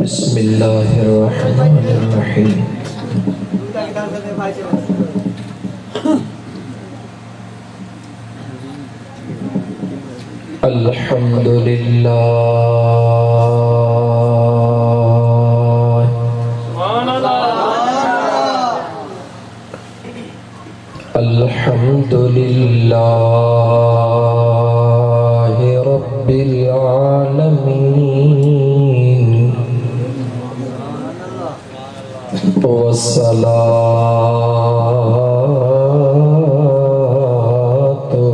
बिस्मिल्लाहिर्रहमानिर्रहीम। अल्हम्दुलिल्लाह अल्हम्दुलिल्लाहि रब्बिल आलमीन वस्सलातु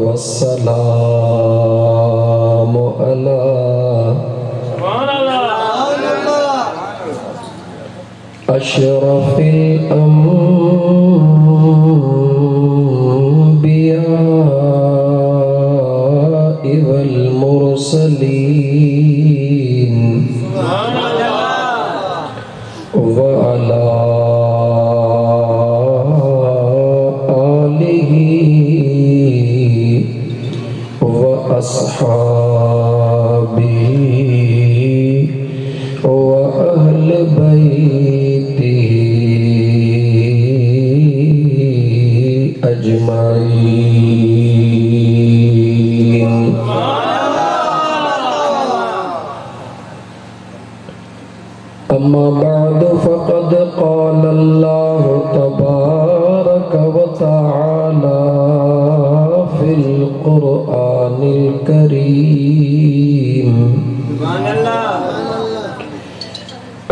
वस्सलामु अला अशरफिल अंबिया'i वल मुरसलीन व अला आलिही व अस्हाबिही व अहल बैतिही अजमाईन। अम्मा बाद फ़क़द क़ाल अल्लाहु तबारक व तआला फ़िल क़ुरआनिल करीम।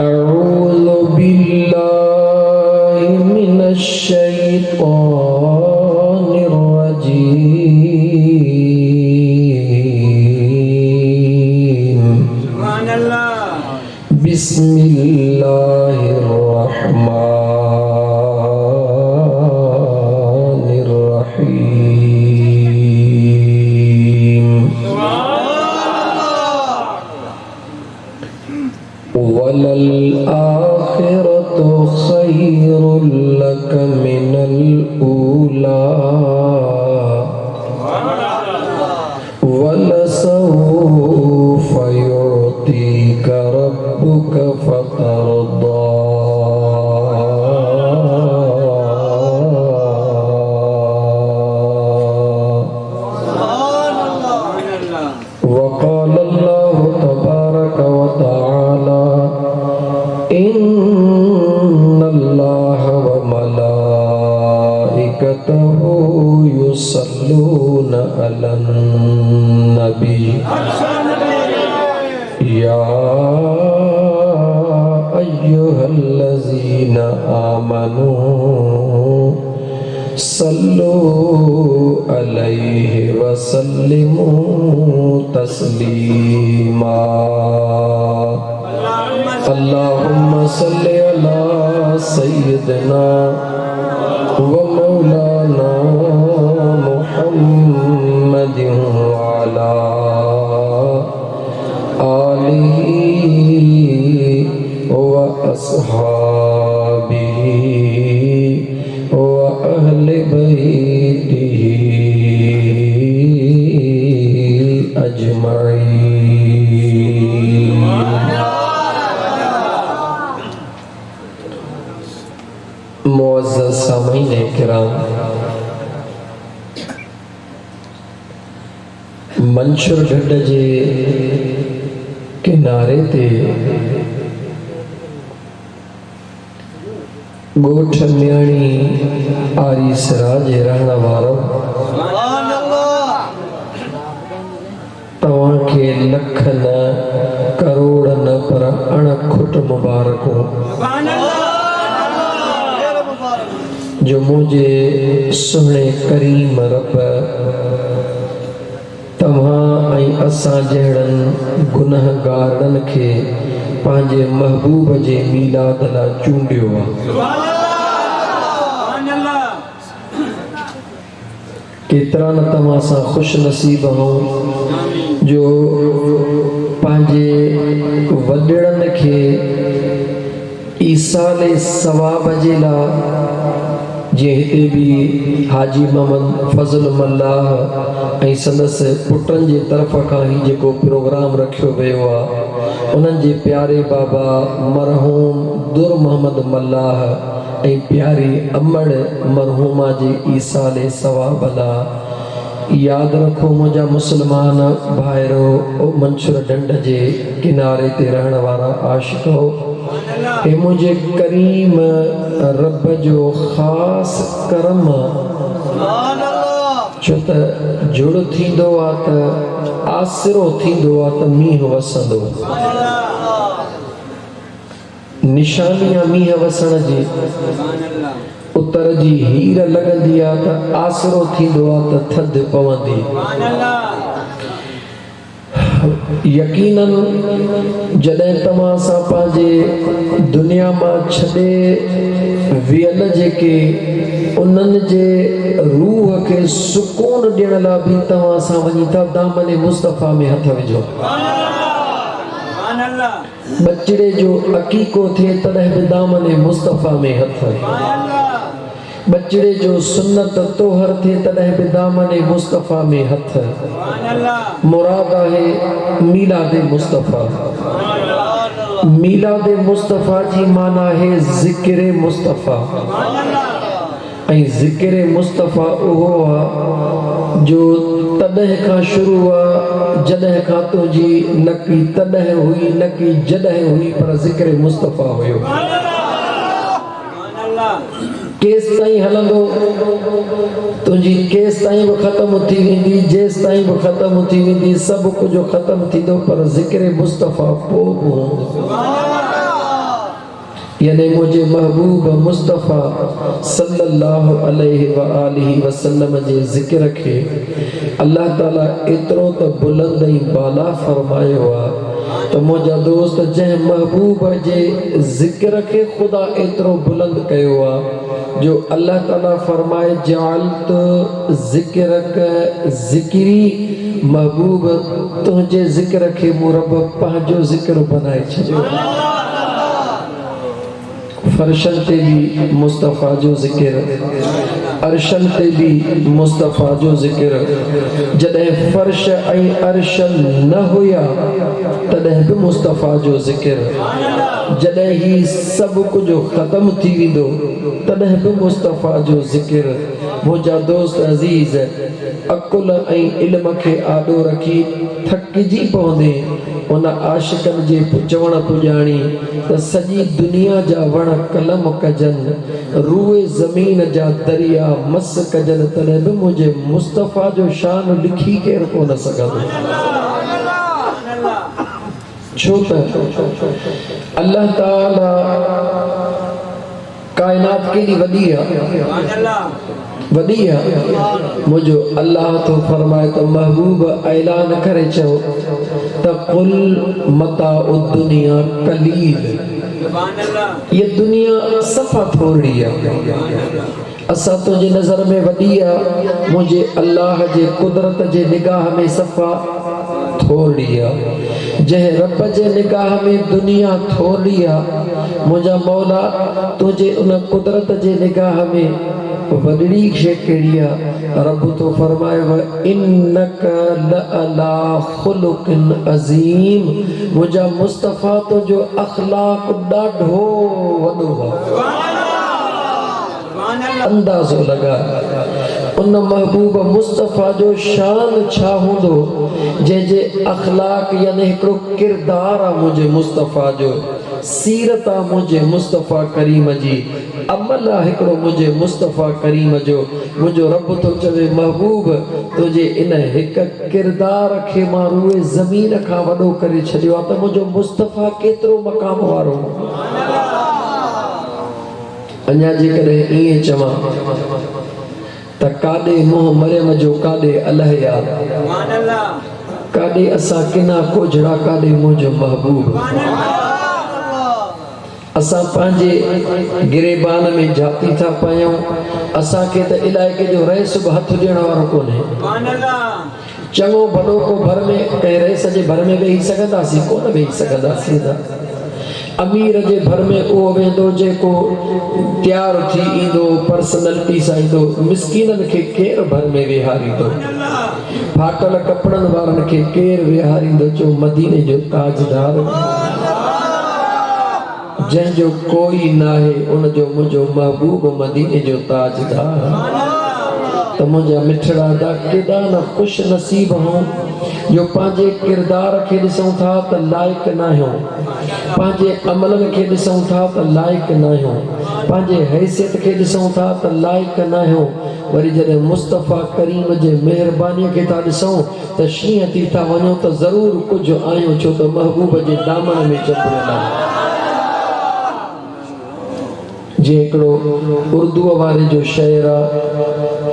अऊज़ु बिल्लाहि मिनश शैतानिर रजीम। बिस्मिल्लाहिर्रहमानिर्रहीम। वलल आखिरतु खैरुल लक मिनल ऊला वलसौफ युअतीका रब्बुका फतरदा। वक़ाल अल्लाहु तबारक व तआला इन्नल्लाह व मलाइकतहु युसल्लूना अलन नबी या अय्युहल्लज़ीना आमनू सल्लू अलैहि व सल्लिमू तस्लीमा। अल्लाहुम्मा सल्लि अला सय्यिदिना व मौलाना मुहम्मदिन व अला आलिही व अस्हाबिही व अहले बैतिही अजमाईन। मुअज़्ज़ज़ सामीईन किराम, मंशूर ढंढ जे किनारे ते ॻोठ न्याणी आरीसरा जे रहण वारो तव्हांखे लख न करोड़ न पर अणखुट मुबारकूं जो मुझे सुहिणे करीम रब तव्हां ऐं असां जहिड़नि गुनहगारनि खे पंहिंजे महबूब जे मीलाद लाइ चूंडियो आहे। केतिरा न तव्हां सां ख़ुश नसीब हो जो पंहिंजे वॾड़नि खे ईसाले सवाब जे लाइ जे हिते भी हाजी मोहम्मद फज़ल मल्लाह ऐं संदस पुटनि जे तरफ़ खां ही जेको प्रोग्राम रखियो वियो आहे उन्हनि जे प्यारे बाबा मरहूम दुर मोहम्मद मल्लाह ऐं प्यारी अमड़ मरहूमा जे ईसाले सवाब लाइ यादि रखो मुंहिंजा मुस्लमान भाइरो मंसूर ढंढ जे किनारे ते रहण वारा आशिको हे मुझे करीम रब जो खास करम छो त जुड़ थींदो आहे त आसिरो थींदो आहे त मींहुं वसंदो निशानी आहे मींहुं वसण जी उतर जी हीर लॻंदी आहे त आसिरो थींदो आहे त थधि पवंदी यकीनन जॾहिं तव्हां सां पंहिंजे दुनिया मां छॾे वियल जेके उन्हनि जे रूह खे सुकून ॾियण लाइ बि तव्हां सां वञी था दामन मुस्तफ़ा में हथ विझो बचिड़े जो अकीको थिए तॾहिं बि दामन मुस्तफ़ा में हथ बचिड़े जो सुन्नत तोहर थे तॾहिं बि दामन मुस्तफ़ा में हथ मुराद आहे मीलाद मुस्तफ़ा मीलाद मुस्तफ़ा जी माना है ज़िक्र मुस्तफ़ा ऐं ज़िक्र मुस्तफ़ा उहो आहे जो तॾहिं खां शुरू आहे जॾहिं खां तुंहिंजी नकी तॾहिं हुई नकी जॾहिं हुई पर ज़िक्र मुस्तफ़ा हुयो केस ताईं हलंदो तुंहिंजी केस ताईं बि ख़त्म थी वेंदी जेस ताईं बि ख़त्म थी वेंदी सभु कुझु ख़त्म थींदो पर ज़िक्र मुस्तफ़ा पोइ बि हूंदो यानी मुझे महबूब मुस्तफ़ा सल्लल्लाहु अलैहि व आलिहि वसल्लम जे ज़िक्र खे अल्लाह ताला एतिरो त बुलंद ऐं बाला फरमायो आहे त मुंहिंजा दोस्त जंहिं महबूब जे ज़िक्र खे ख़ुदा एतिरो बुलंद कयो आहे जो अल्लाह ताला फरमाए जालत ज़िक्रक ज़िक्री महबूब तुंहिंजे ज़िक्र खे मूं रब पंहिंजो ज़िक्र बनाए छॾियो फर्शन ते भी मुस्तफ़ा जो ज़िक्र अर्शन ते भी मुस्तफ़ा जो ज़िक्र जॾहिं फर्श ऐं अर्श न हुया तॾहिं बि मुस्तफ़ा जो ज़िक्र जॾहिं ही सभु कुझु ख़त्म थी वेंदो तॾहिं बि मुस्तफ़ा जो ज़िक्र मुंहिंजा दोस्त अज़ीज़ अकुल ऐं इल्म खे आॾो रखी थकिजी पवंदे उन आशिकनि जे चवण पुॼाणी त सॼी दुनिया जा वण कलम कजनि रूए ज़मीन जा दरिया मस कजनि तॾहिं बि मुंहिंजे मुस्तफ़ा जो शान लिखी केरु कोन सघंदो छो त अल्लाह ताला काइनात केॾी वॾी आहे वॾी आहे मुंहिंजो अल्लाह तो फरमाए त महबूब ऐलान करे चओ त कुल मता दुनिया कलील ये दुनिया सफ़ा थोड़ी आहे असां तुंहिंजी नज़र में वॾी आहे मुंहिंजे अल्लाह जे कुदरत जे निगाह में सफ़ा थोड़ी आहे जंहिं रब जे निगाह में दुनिया थोड़ी आहे मुंहिंजा मौला तुंहिंजे उन कुदरत जे निगाह में वॾड़ी शइ कहिड़ी आहे रब तो फरमाए व इन्नक लअला खुलुकिन अज़ीम मुंहिंजा मुस्तफ़ा तुंहिंजो अख़लाक़ ॾाढो वॾो आहे अंदाज़ो लगा उन महबूब मुस्तफ़ा जो शान छा हूंदो जंहिंजे अख़लाक़ यानी हिकिड़ो किरदार आहे मुंहिंजे मुस्तफ़ा जो सीरत आहे मुंहिंजे मुस्तफ़ा करीम जी अमल आहे हिकिड़ो मुंहिंजे मुस्तफ़ा करीम जो मुंहिंजो रब थो चवे महबूब तुंहिंजे इन हिकु किरदार खे मां रूए ज़मीन खां वॾो करे छॾियो आहे त मुंहिंजो मुस्तफ़ा केतिरो मक़ाम वारो अञा जेकॾहिं ईअं चवां त काॾे मोह मरियम जो काॾे अलाह यार काॾे असां किना कोझड़ा काॾे मुंहिंजो महबूब असां पंहिंजे गिरेबान में जाती था पायूं असांखे त इलाइक़े जो रईस बि हथ ॾियण वारो कोन्हे चङो भलो को भर में कंहिं रईस जे भर में वेही सघंदासीं कोन वेही सघंदासीं अमीर जे भर में उहो वेंदो जेको तैयार थी ईंदो पर्सनैलिटी सां ईंदो। मिस्कीननि खे केरु भर में विहारींदो? फाटल कपड़नि वारनि खे केरु विहारींदो? जो मदीने जो ताजदार जंहिंजो कोई नाहे उनजो मुंहिंजो महबूब मदीने जो ताजदार। तो मुझे मिठड़ा दा केदा न खुश नसीब हो जो पांजे किरदार के ॾिसूं था त लाइक ना हो, पांजे अमलन के ॾिसूं था त लाइक ना हो, पांजे हैसियत के ॾिसूं था त लाइक ना हो। वरी जॾहिं मुस्तफ़ा करीम जे मेहरबानी के था ॾिसूं त शींहं थी था वञो त ज़रूर कुछ आहियूं, छो त महबूब जे दामन में चपड़ियल आहे। जे हिकिड़ो उर्दू वारे जो शेर आहे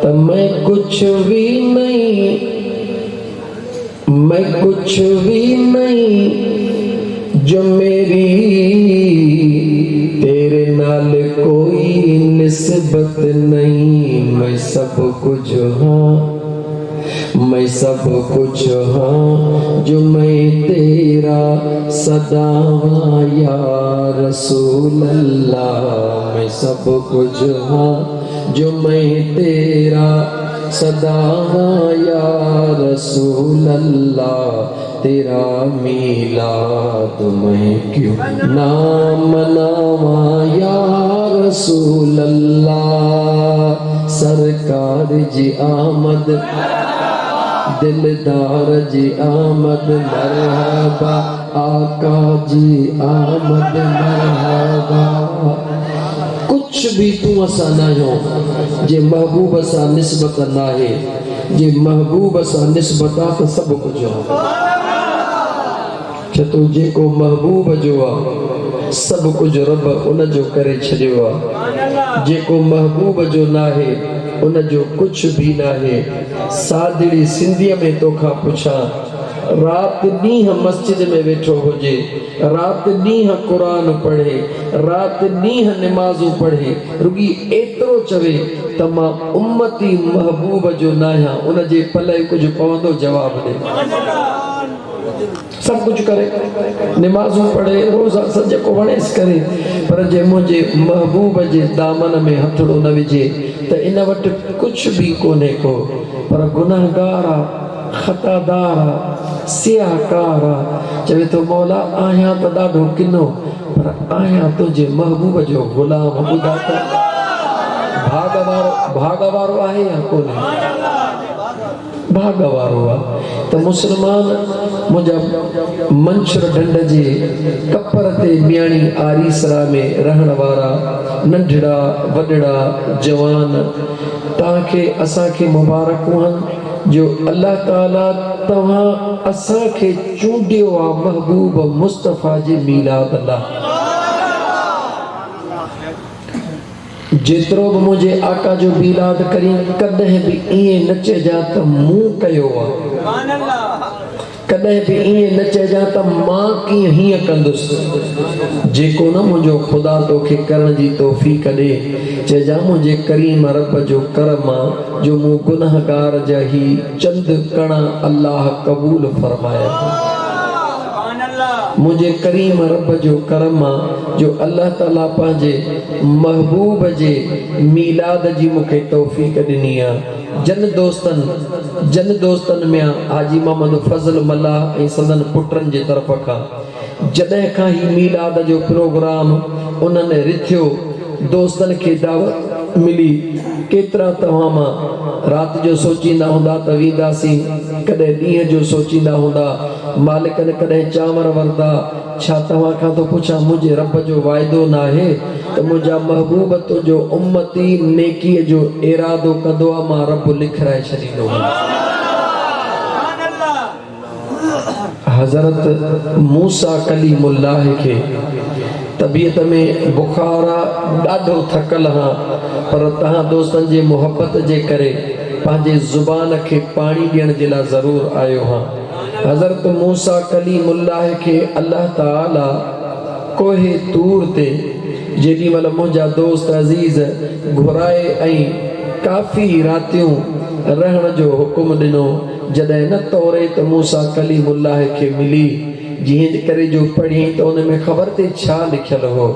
त मैं कुछ भी नहीं, मैं कुछ भी नहीं जो मेरी तेरे नाल कोई निस्बत नहीं। मैं सब कुछ हाँ, मैं सब कुछ हाँ जो मैं तेरा सदा हाँ या रसूल अल्लाह। मैं सब कुछ हाँ जो मैं तेरा सदा हाँ या रसूल अल्लाह। तेरा मीलाद मैं क्यों ना मनावा या रसूल अल्लाह। सरकार जी आमद दिलदार जी आमद मरहबा, आका जी आमद मरहबा। कुछ भी तू असा ना हो जे महबूब सा निस्बत ना है, जे महबूब सा निस्बत तो सब कुछ हो। छतो जेको महबूब जो आ सब कुछ रब उन जो करे छड़ियो आ। जेको महबूब जो ना है उन जो कुछ भी ना है। सादड़ी सिंधीअ में तोखा पुछा, रात ॾींहं मस्जिद में वेठो हुजे, रात ॾींहं कुरान पढ़े, रात ॾींहं निमाज़ूं पढ़े, रुगी एतिरो चवे त मां उम्मती महबूब जो न आहियां, उन जे पले कुछ पवंदो? जवाब दे। सब कुछ करे, निमाज़ूं पढ़े, रोज़ा सज को वणेस करे, पर जे मुझे महबूब जे दामन में हथड़ो न विझे त इन वट कुछ भी कोने को। पर गुनाहगार खतादार सियाहकार चवे तो मौला आहियां त ॾाढो किनो, पर आहियां तुझे महबूब जो गुलाम। ॿुधा त भाग वारो आहे या कोन्हे? भाग वारो आहे। त मुसलमान मुंहिंजा मंशर ढंढ जे कपर ते मियाणी आरीसरा में रहण वारा नंढड़ा वॾड़ा जवान, तव्हांखे असांखे मुबारक हुअनि जो अल्लाह ताला तव्हां असांखे चूंडियो आहे महबूब मुस्तफ़ा जे मीलाद लाइ। जेतिरो भी मुझे आका जो मीलाद करी कॾहिं भी ईअं न चइजा त मूं कयो आहे, कॾहिं भी ईअं न चइजा त मां कीअं हीअं कंदुसि। जेको न मुंहिंजो ख़ुदा तोखे करण जी तौफ़ीक़ ॾे, चइजा मुंहिंजे करीम रब जो करम आहे जो मूं गुनाहगार जा ही चंद कणा अल्लाह क़बूल फरमाया। मुझे करीम रब जो करम आहे जो अल्लाह ताला पंहिंजे महबूब जे मीलाद जी मूंखे तौफ़ीक़ ॾिनी आहे। जन दोस्तन में हाजी मोहम्मद फज़ल मल्ला ऐं संदन पुटनि जे तरफ़ खां जॾहिं खां ही मीलाद जो प्रोग्राम उन्हनि रिथियो, दोस्तन खे दावत मिली। केतिरा तव्हां मां रात जो सोचींदा हूंदा त वेंदासीं, कॾहिं ॾींहं जो सोचींदा हूंदा मालिकन कॾहिं चांवर वरदा। छा तव्हां खां तो पुछां, मुंहिंजे रब जो वाइदो न आहे त मुंहिंजा महबूब तुंहिंजो उम्मती नेकीअ जो इरादो कंदो आहे, मां रब लिखराए छॾींदो। हज़रत मूसा कलीमुल्लाह खे तबीयत में बुखार ॾाढो थकल हाँ, पर तहां दोस्तन जे मोहब्बत जे करे पंहिंजे ज़ुबान खे पानी ॾियण जे लाइ ज़रूर आयो हाँ। हज़रत मूसा कलीमुल्लाह के अल्लाह ताला कोहे तूर ते जेॾी महिल मुंहिंजा दोस्त अज़ीज़ घुराए ऐं काफ़ी रातियूं रहण जो हुकुम ॾिनो, जॾहिं न तौरे त मूसा कलीमुल्लाह के मिली जीअं करे जो पढ़ी तो उन में ख़बर ते छा लिखियल हो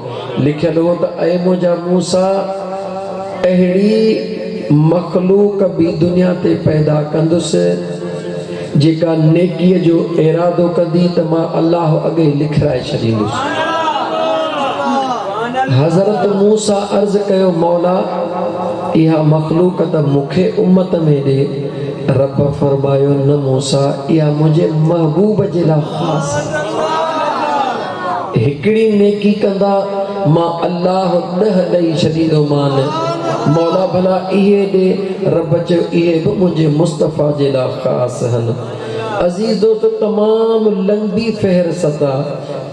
त ऐ मुंहिंजा मूसा अहिड़ी मखलूक बि दुनिया ते पैदा कंदुसि जेका नेकीअ जो इरादो कंदी त मां अल्लाह अॻे लिखराए छॾींदुसि। हज़रत मूसा अर्ज़ कयो मौला इहा मखलूक त मूंखे उम्मत में ॾे। रब फरमायो न मूसा इहा मुंहिंजे महबूब जे लाइ ख़ासि हिकिड़ी नेकी कंदा मां अल्लाह 10 ॾेई छॾींदोमान। मौला भला इहे ॾे। रब चयो इहे बि मुंहिंजे मुस्तफ़ा जे लाइ ख़ासि आहिनि। अज़ीज़ दोस्त तमाम लंबी फ़हरिस्त आहे।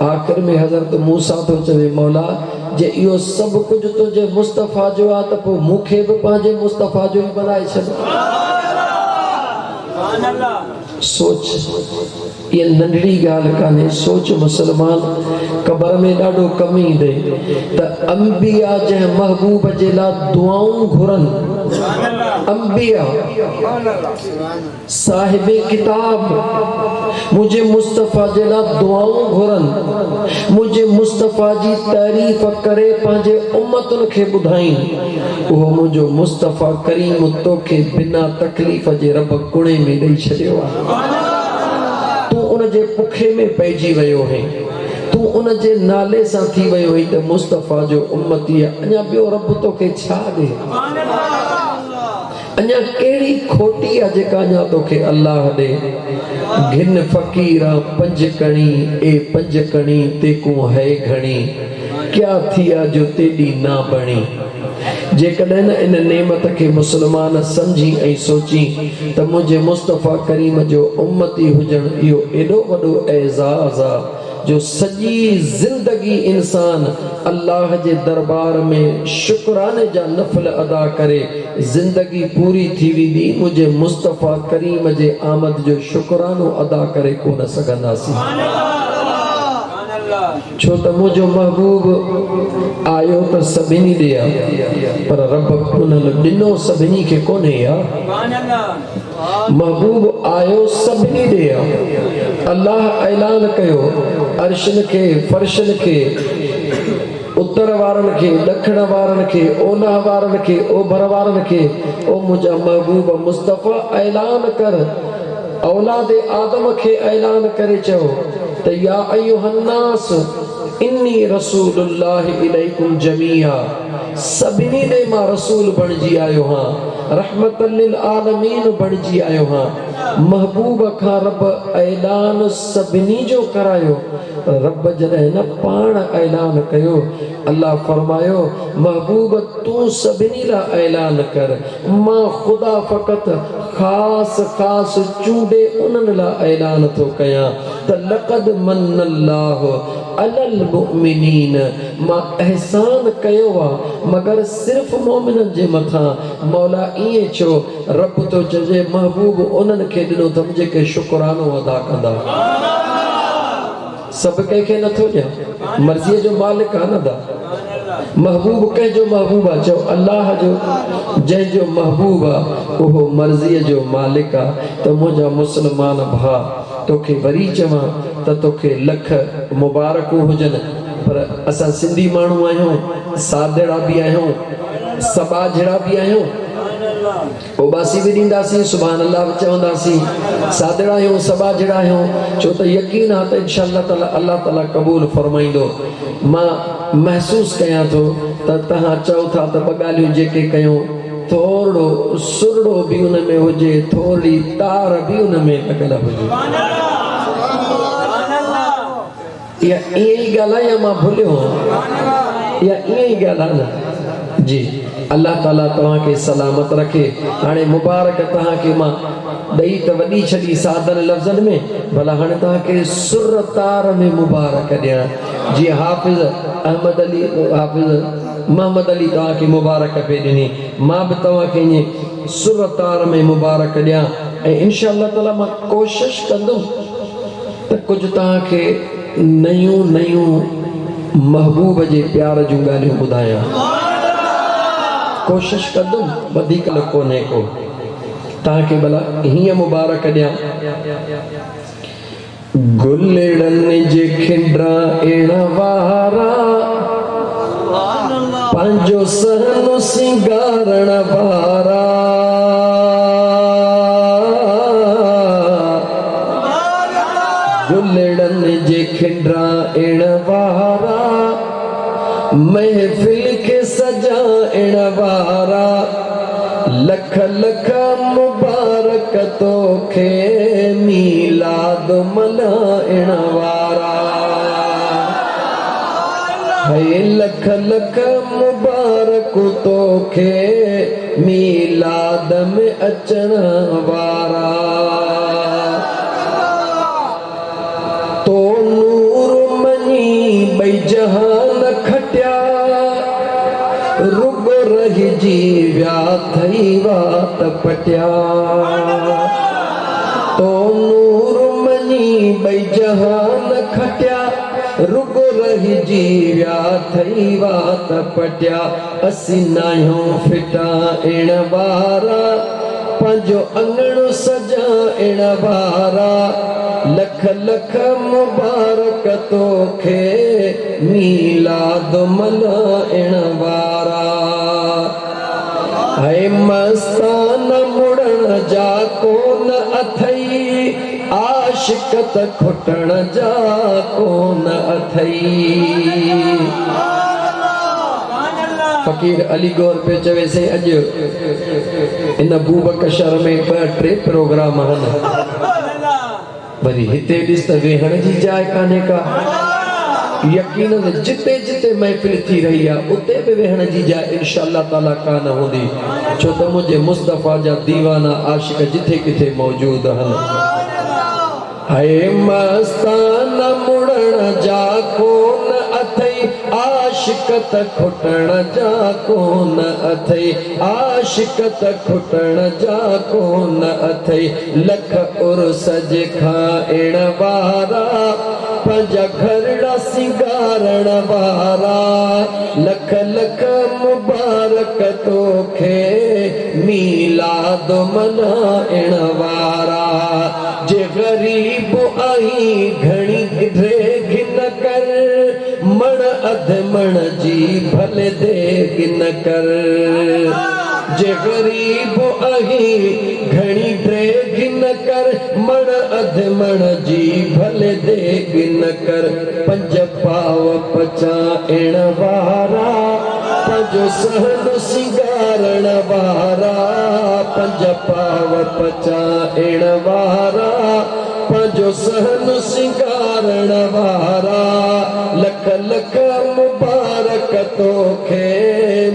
आख़िर में हज़रत मूसा तो चवे मौला जे इहो सभु कुझु तुंहिंजे मुस्तफ़ा जो आहे त पोइ मूंखे बि पंहिंजे मुस्तफ़ा जो ई बनाए छॾ। सोच ये नंढड़ी गाल काने। सोच मुसलमान कबर में ॾाढो कम ईंदे त अंबिया जंहिं महबूब जे लाइ दुआऊं घुरनि अंबिया साहिबे किताब मुझे मुस्तफ़ा जे लाइ दुआऊं घुरनि मुझे मुस्तफ़ा जी तारीफ़ करे पंहिंजे उम्मतुनि खे ॿुधाइनि। उहो मुंहिंजो मुस्तफ़ा करीम तोखे बिना तकलीफ़ जे रब कुणे में ॾेई छॾियो आहे। तूं उन जे पुखे में पइजी वियो है। तूं उन जे नाले सां थी वियो है त मुस्तफ़ा जो उम्मती अञा ॿियो रब तोखे छा ॾे। अञा कहिड़ी खोटी आहे जेका अञा तोखे अल्लाह ॾे। घिन फ़क़ीरा पंज कणी ए पंज कणी तेकूं है घणी क्या थिया जो तेॾी ना बणी। जेकॾहिं न इन नेमत खे मुसलमान समझी ऐं सोची त मुंहिंजे मुस्तफ़ा करीम जो उम्मती हुजण इहो एॾो वॾो एज़ाज़ आहे जो सॼी ज़िंदगी इंसान अल्लाह जे दरबार में शुक्राने जा नफ़ल अदा करे ज़िंदगी पूरी थी वेंदी। मुंहिंजे मुस्तफ़ा करीम जे आमद जो शुक्रानो अदा करे कोन सघंदासीं। छो त मुंहिंजो महबूब आयो त सभिनी ॾे आहे पर रब उन ॾिनो सभिनी खे कोन्हे आहे। महबूब आयो सभिनी ॾे आहे। अल्लाह ऐलान कयो अर्शन खे फर्शन खे उत्तर वारनि खे ॾखण वारनि खे ओलह वारनि खे ओभर वारनि खे ओ मुंहिंजा महबूब मुस्तफ़ा ऐलान कर। औलादे आदम खे ऐलान करे चयो त या अय्युहन्नास इन्नी रसूलुल्लाहि इलैकुम जमीआ। सभिनी ॾे मां रसूल बणिजी आयो हां रहमतल लिल आलमीन बणिजी आयो हां। महबूब खां रब ऐलान सभिनी जो करायो। रब जॾहिं न पाण ऐलान कयो अल्लाह फरमायो महबूब तूं सभिनी लाइ ऐलान कर। मां ख़ुदा फ़क़त ख़ासि चूंडे उन्हनि लाइ ऐलान थो कयां त लक़द मन्नल्लाहु अलल मुमिनीन। मां एहसान कयो आहे मगर सिर्फ़ मोमिननि जे मथां। मौला ईअं छो? रब तो चए महबूब उन्हनि खे ॾिनो अथमि जेके शुक्रानो अदा कंदा। सभु कंहिंखे नथो ॾियां। मर्ज़ीअ जो मालिक आहे न दा। महबूब कंहिंजो महबूब आहे? चओ अल्लाह जो। जंहिंजो महबूब आहे उहो मर्ज़ीअ जो मालिक आहे। त मुंहिंजा मुस्लमान भाउ तोखे वरी चवां त तोखे लख मुबारकूं हुजनि पर असां सिंधी माण्हू आहियूं सादड़ा बि आहियूं सबाझड़ा बि आहियूं। उबासी भी दींदासी सुभान अल्लाह भी चवंदासी सादड़ा आहियूं सबाझड़ा आहियूं। छो त यकीन आहे त इंशाअल्लाह ताला अल्लाह ताला क़बूल फरमाईंदो। मां महसूस कयां थो त तव्हां चओ था त ॿ ॻाल्हियूं जेके कयूं थोरो सुरड़ो भी उन में हुजे थोरी तार भी उन में लॻल हुजे। या ईअं ई ॻाल्हि आहे या मां भुलियो या ईअं ई ॻाल्हि आहे न जी। अल्लाह ताला तव्हांखे सलामत रखे। हाणे मुबारक तव्हांखे मां ॾेई त वॾी छॾी सादर लफ़्ज़नि में भला हाणे तव्हांखे सुर तार में मुबारक ॾियां। जीअं हाफ़िज़ अहमद अली हाफ़िज़ मोहम्मद अली तव्हांखे मुबारक पे ॾिनी मां बि तव्हांखे ईअं सुर तार में मुबारक ॾियां। ऐं इंशाअल्लाह ताला मां कोशिशि कंदुमि त कुझु तव्हांखे नयूं नयूं महबूब जे प्यार जूं ॻाल्हियूं ॿुधायां। कोशिशि कंदुमि वधीक न कोन्हे को तव्हांखे भला हीअं मुबारक ॾियां। गुलड़न जे खिंडरा एण वारा पंहिंजो सहन सिंगारण वारा गुलड़न जे खिंडरा एण वारा महफिल के सजाइण वारा लख लख मुबारक तोखे मीलाद मल्हाइण वारा है लख लख मुबारक तोखे मीलाद में अचण वारा तो नूर मनी बई जहान खटिया रुग रही जीव्या थई वात पटिया तो नूर मनी बई जहान खटिया रुग रही जीव्या थई वात पटिया असी नाहियूं फिटाइण वारा पंहिंजो अंगणो सजाइण वारा लख लख मुबारक तोखे मीलाद मल्हाइण वारा है मस्तान मुड़न जा कोन अथई आशिक त खुटण जा कोन अथई फकीर अली गौर पे चवे से अज इन बूबक शहर में 2-3 प्रोग्राम हन वरी हिते ॾिस त वेहण जी जाइ कान्हे का यकीनन जिते जिते महफिल थी रही है उते भी वेहण जी जाइ इंशाअल्लाह ताला कान हूंदी छो त मुझे मुस्तफा जा दीवाना आशिक जिथे किथे मौजूद हन है मस्तान मुड़न जा कोन अथई आशिक त खुटण जा कोन अथई आशिक त खुटण जा कोन अथई लख उर्स जे खाइण वारा पंहिंजा घरड़ा सिंगारण वारा लख लख मुबारक तोखे मीलाद मल्हाइण वारा जे गरीब आई घणी गिन कर मण अध मण जी भले दे गिन कर जे गरीब आई घणी गिन कर मण अध मण जी भले दे गिन कर पंज पाव पचाइण वारा पंहिंजो सहन सिंगारण वारा पंज पाव पचाइण वारा पंहिंजो सहन सिंगारण वारा लख लख मुबारक तोखे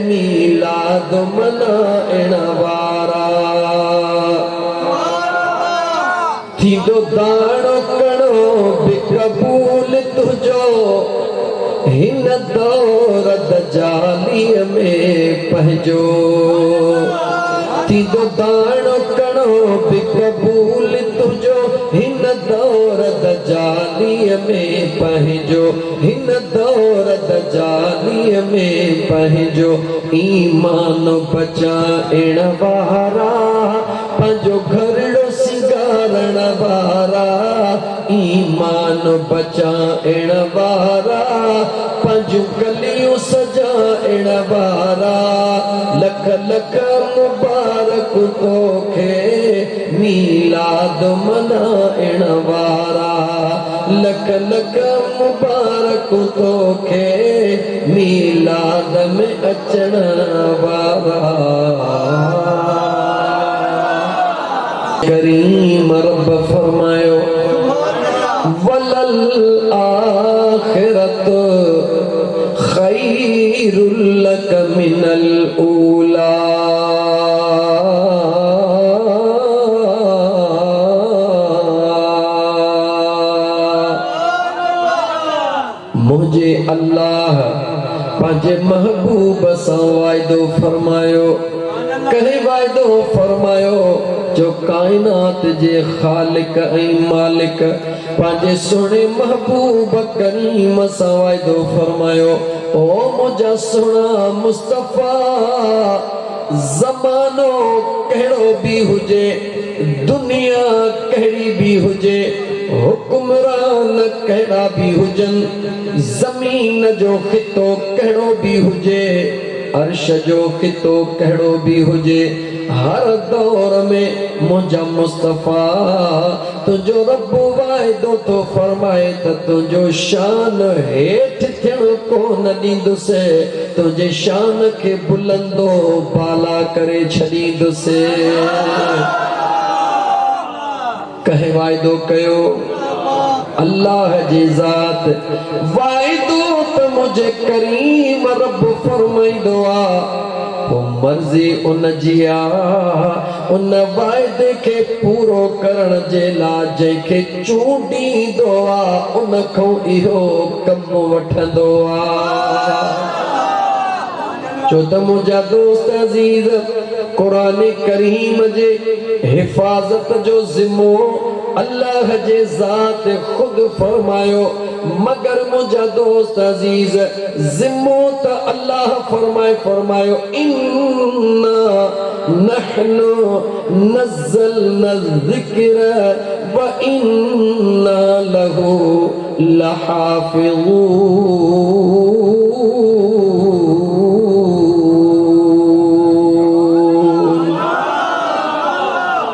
मीलाद मल्हाइण वारा थींदो दाणो कणो बि क़बूल तुंहिंजो हिन दौर दजालीअ में पंहिंजो थींदो दाणो कणो बि क़बूल तुंहिंजो हिन दौर दजालीअ में पंहिंजो हिन दौर दजालीअ में पंहिंजो ईमान बचाइण वारा पंहिंजो घरड़ो सिंगारण वारा ईमान बचाइण वारा पंहिंजूं गलियूं सजाइण वारा लख लख मुबारक तोखे मीलाद मल्हाइण वारा लख लख मुबारक तोखे मीलाद में अचण वारा करीम रब फरमायो वलल आखिरत खैरुल लक मिनल ऊला मुझे अल्लाह पंहिंजे महबूब सां वाइदो फरमायो कहे वाइदो फरमायो जो कायनात जे खालिक ऐं मालिक पंहिंजे सुहिणे महबूब करीम सां वाइदो फरमायो ओ मुंहिंजा सुहिणा मुस्तफ़ा ज़मानो कहिड़ो बि हुजे दुनिया कहिड़ी बि हुजे हुकुमरान कहिड़ा भी हुजन, ज़मीन जो खितो कहिड़ो भी हुजे, अर्श जो खितो कहिड़ो भी हुजे, हर दौर में मुझा मुस्तफा तुझो रब वाइदो तो फरमाए त तुझो शान हेठ थियण कोन ॾींदुसि, तुझे शान के बुलंदो बाला करे छॾींदुसि। कहे वाइदो कयो अल्लाह जी ज़ात, वाइदो त मुझे करीम रब फरमाईंदो आ, मर्जी उन जी आ, उन वाइदे के पूरो करण जे लाइ जंहिंखे चूंडींदो आ उन खां इहो कम वठंदो आ। छो त मुंहिंजा दोस्त अज़ीज़, क़ुरान करीम जे हिफ़ाज़त जो ज़िम्मो अल्लाह जे ज़ात खुद फरमायो, मगर मुझा दोस्त अजीज ज़िम्मो त अल्लाह फरमायो इन्ना नहनु नज़्ज़लना ज़िक्र व इन्ना लहू लहाफ़िज़ून।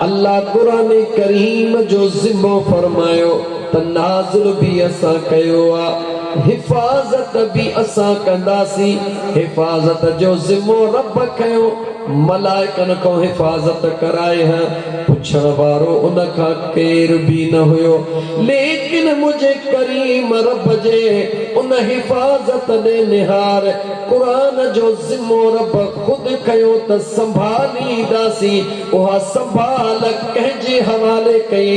अल्लाह कुरान करीम जो ज़िम्मो फरमायो त नाज़िल भी असां कयो आ, हिफ़ाज़त भी असां कंदासी। हिफ़ाज़त जो ज़िम्मो रब कयो, मलाइकन को हिफ़ाज़त कराए हैं, पुछण वारो उन खां केर भी न हुयो, लेकिन मुझे करीम रब जे उन हिफ़ाज़त दे निहार कुरान जो ज़िम्मो रब खुद कयो त संभालींदासी। उहा संभाल कंहिंजे हवाले कई,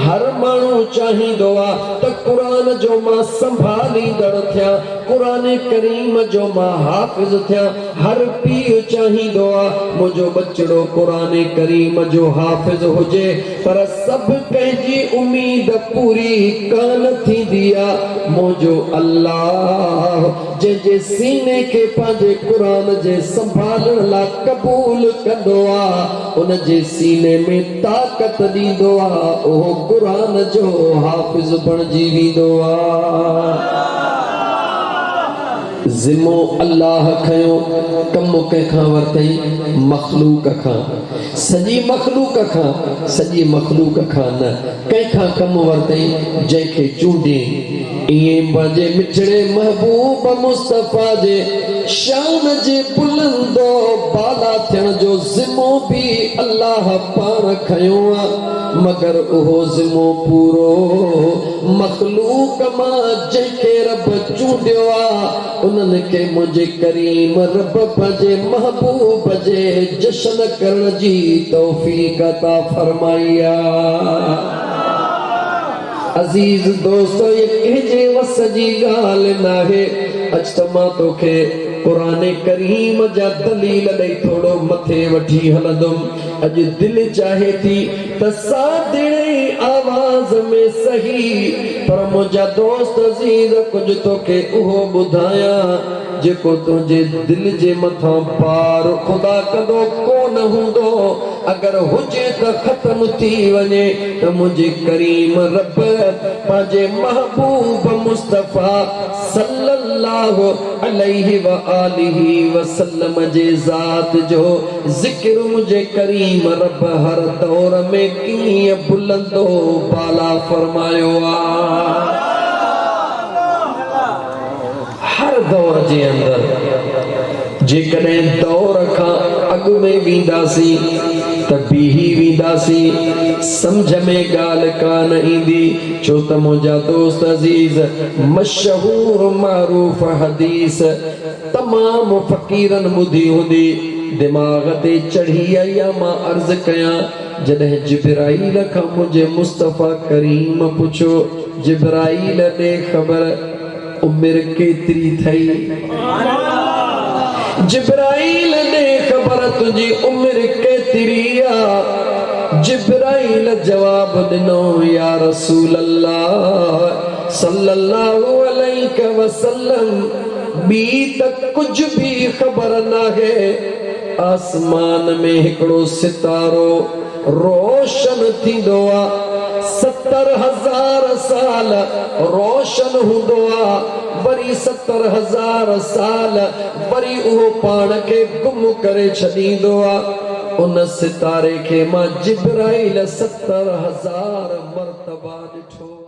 हर माण्हू चाहींदो आ त कुरान जो मां संभालींदड़ थियां, कुरान करीम जो मां हाफ़िज़ थियां। हर पीउ चाहींदो आ मुझो बचड़ो कुरान करीम जो हाफ़िज़ हुजे, पर सब कंहिंजी उम्मीद पूरी कान थींदी आ। मुझो अल्लाह जंहिंजे सीने के पंहिंजे कुरान जे संभालण लाइ क़बूल कंदो आ, उन जे सीने में ताक़त ॾींदो आ, उहो कुरान जो हाफ़िज़ बणिजी वेंदो आ। ज़िम्मो अल्लाह खयो, कम कंहिंखां वरितई, मख़लूक खां, सॼी मख़लूक खां, सॼी मख़लूक खां न, कंहिंखां कम वरितई जंहिंखे चूंडी। इएं पंहिंजे मिठड़े महबूब मुस्तफ़ा जे शान जे बुलंदो बाला थियण जो ज़िम्मो भी अल्लाह पाण खयो आ, मगर उहो ज़िम्मो पूरो मख़लूक मां जंहिंखे रब चूंडियो आ, उन्हनि खे मुंहिंजे करीम रब पंहिंजे महबूब जे जश्न करण जी तौफ़ीक़ अता फरमाई आ। अजीज दोस्तो, ये कंहिंजे वस जी ॻाल्हि नाहे। अॼु त मां तोखे कुरान करीम जा दलील ॾेई थोड़ो मथे वठी हलंदुमि। अॼु दिलि चाहे थी त सादिड़े आवाज़ में सही, पर मुंहिंजा दोस्त अज़ीज़ कुझु तोखे उहो ॿुधायां जेको तुंहिंजे दिलि जे मथां पार ख़ुदा कंदो कोन हूंदो। अगर हुजे त ख़त्म थी वञे त मुंहिंजे करीम रब पंहिंजे महबूब मुस्तफ़ा सल्लल्लाहु अलैहि व आलिहि वसल्लम जे ज़ात जो ज़िक्र मुंहिंजे करीम रब हर दौर में कीअं बुलंदो बाला फरमायो आ। हर दौर जे अंदर जेकॾहिं दौर खां अॻु में वेंदासीं त बीही वेंदासीं, समझ में ॻाल्हि कान ईंदी। छो त मुंहिंजा दोस्त अज़ीज़ मशहूर मारूफ हदीस तमाम फ़क़ीरनि ॿुधी हूंदी, दिमाग़ ते चढ़ी आई आ। मां अर्ज़ कयां, जॾहिं जिब्राईल खां मुंहिंजे मुस्तफ़ा करीम पुछो, जिब्राईल ॾे ख़बर उमिरि केतिरी थई? जिब्राईल ॾे ख़बर तुंहिंजी उमिरि केतिरी आ? जिब्राईल जवाब ॾिनो, या रसूल अल्लाह सल्लल्लाहु अलैहि वसल्लम, ॿी त कुझु बि ख़बर नाहे। आसमान में हिकिड़ो सितारो रोशन थींदो आ, 7 70,000 साल रोशन हूंदो आहे, वरी 70,000 साल वरी उहो पाण खे गुम करे छॾींदो आहे। उन सितारे खे मां जिब्राइल 70,000 मरतबा ॾिठो।